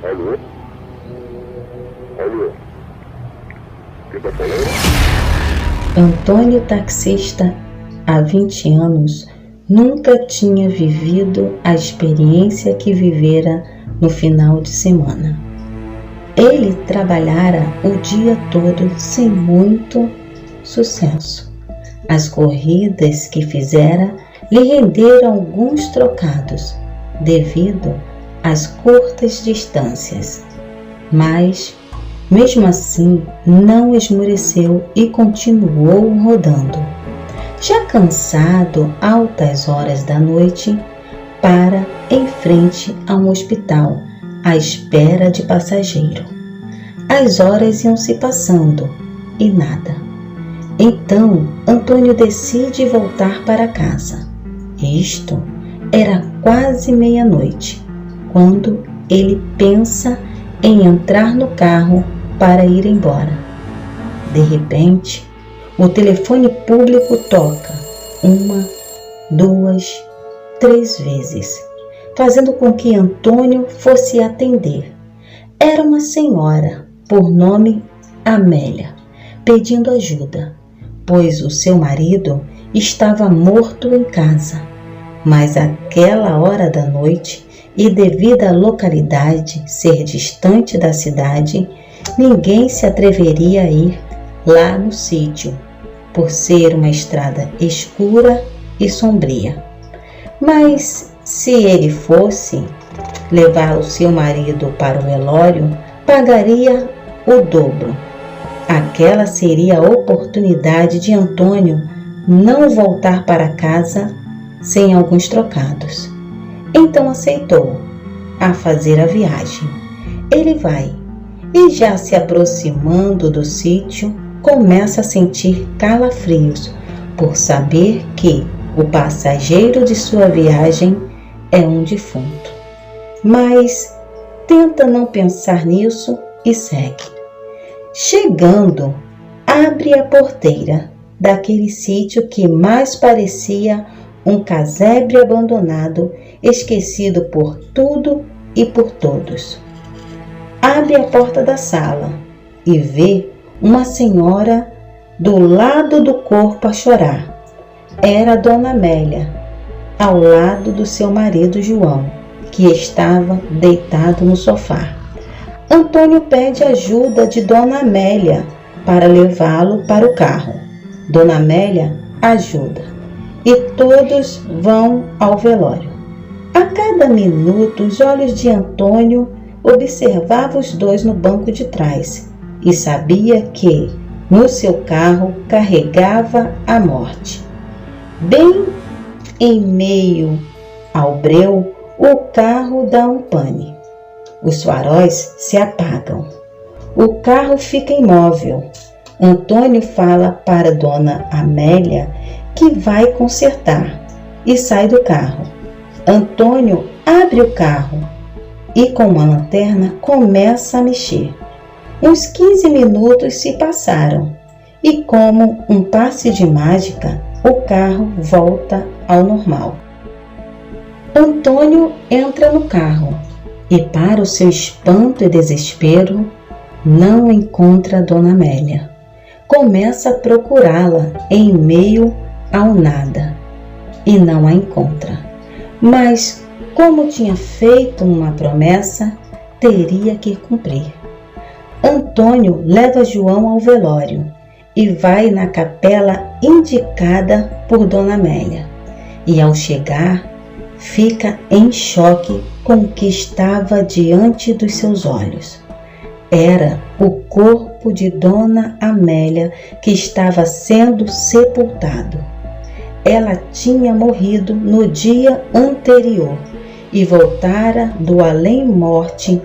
Alô? Alô? Quem tá falando? Antônio, taxista há 20 anos, nunca tinha vivido a experiência que vivera no final de semana. Ele trabalhara o dia todo sem muito sucesso. As corridas que fizera lhe renderam alguns trocados, devido às curtas distâncias. Mas, mesmo assim, não esmoreceu e continuou rodando. Já cansado, altas horas da noite, para em frente a um hospital, à espera de passageiro. As horas iam se passando e nada. Então, Antônio decide voltar para casa. Isto era quase meia-noite, quando ele pensa em entrar no carro para ir embora. De repente, o telefone público toca 1, 2, 3 vezes, fazendo com que Antônio fosse atender. Era uma senhora, por nome Amélia, pedindo ajuda, pois o seu marido estava morto em casa. Mas àquela hora da noite, e devido à localidade ser distante da cidade, ninguém se atreveria a ir lá no sítio, por ser uma estrada escura e sombria. Mas se ele fosse levar o seu marido para o velório, pagaria o dobro. Aquela seria a oportunidade de Antônio não voltar para casa sem alguns trocados. Então aceitou a fazer a viagem. Ele vai e, já se aproximando do sítio, começa a sentir calafrios por saber que o passageiro de sua viagem é um defunto. Mas tenta não pensar nisso e segue. Chegando, abre a porteira daquele sítio que mais parecia um casebre abandonado, esquecido por tudo e por todos. Abre a porta da sala e vê uma senhora do lado do corpo a chorar. Era Dona Amélia, ao lado do seu marido João, que estava deitado no sofá. Antônio pede ajuda de Dona Amélia para levá-lo para o carro. Dona Amélia ajuda e todos vão ao velório. A cada minuto, os olhos de Antônio observavam os dois no banco de trás e sabia que no seu carro carregava a morte. Bem em meio ao breu, o carro dá um pane. Os faróis se apagam. O carro fica imóvel. Antônio fala para Dona Amélia que vai consertar e sai do carro. Antônio abre o carro e, com uma lanterna, começa a mexer. Uns 15 minutos se passaram e, como um passe de mágica, o carro volta ao normal. Antônio entra no carro e, para o seu espanto e desespero, não encontra Dona Amélia. Começa a procurá-la em meio ao nada e não a encontra. Mas, como tinha feito uma promessa, teria que cumprir. Antônio leva João ao velório e vai na capela indicada por Dona Amélia. E, ao chegar, fica em choque com o que estava diante dos seus olhos. Era o corpo de Dona Amélia que estava sendo sepultado. Ela tinha morrido no dia anterior e voltara do além-morte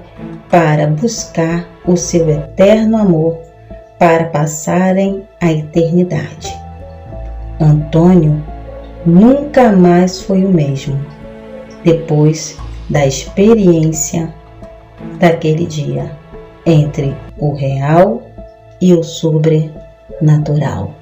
para buscar o seu eterno amor, para passarem a eternidade. Antônio nunca mais foi o mesmo, depois da experiência daquele dia entre o real e o sobrenatural.